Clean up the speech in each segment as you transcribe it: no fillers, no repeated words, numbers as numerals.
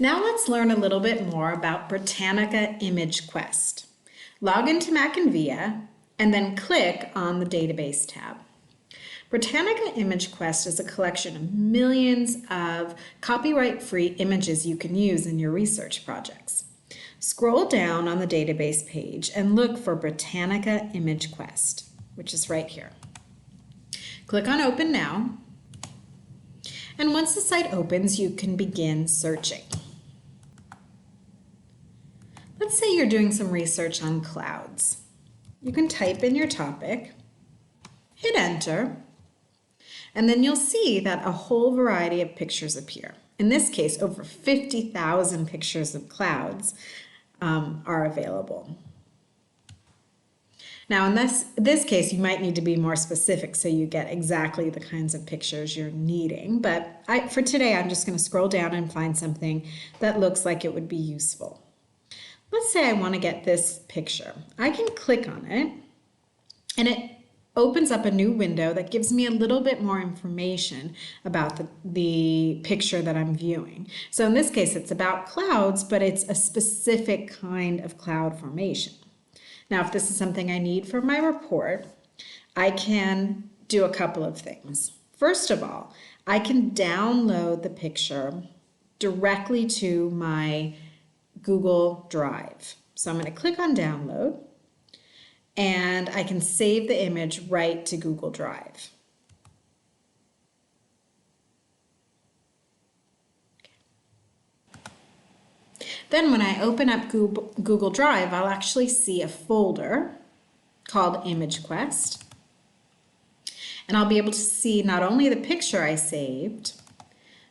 Now let's learn a little bit more about Britannica ImageQuest. Log into Mac and VIA and then click on the Database tab. Britannica ImageQuest is a collection of millions of copyright-free images you can use in your research projects. Scroll down on the database page and look for Britannica ImageQuest, which is right here. Click on Open Now, and once the site opens, you can begin searching. Let's say you're doing some research on clouds. You can type in your topic, hit enter, and then you'll see that a whole variety of pictures appear. In this case, over 50,000 pictures of clouds are available. Now in this case, you might need to be more specific so you get exactly the kinds of pictures you're needing. But for today, I'm just going to scroll down and find something that looks like it would be useful. Let's say I want to get this picture. I can click on it and it opens up a new window that gives me a little bit more information about the picture that I'm viewing. So in this case, it's about clouds, but it's a specific kind of cloud formation. Now, if this is something I need for my report, I can do a couple of things. First of all, I can download the picture directly to my Google Drive. So I'm going to click on download and I can save the image right to Google Drive. Then when I open up Google Drive, I'll actually see a folder called ImageQuest. And I'll be able to see not only the picture I saved,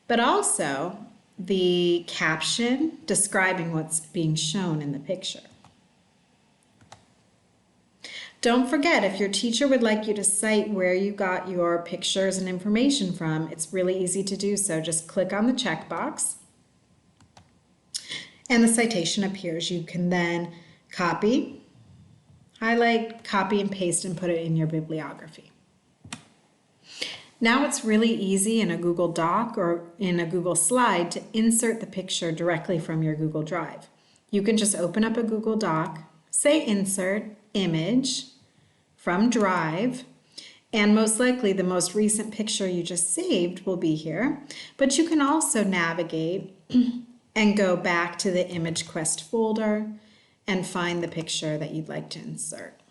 but also the caption describing what's being shown in the picture. Don't forget, if your teacher would like you to cite where you got your pictures and information from, it's really easy to do so. Just click on the checkbox and the citation appears. You can then copy, highlight, copy and paste and put it in your bibliography. Now it's really easy in a Google Doc or in a Google Slide to insert the picture directly from your Google Drive. You can just open up a Google Doc, say Insert, Image, from Drive, and most likely the most recent picture you just saved will be here, but you can also navigate and go back to the ImageQuest folder and find the picture that you'd like to insert.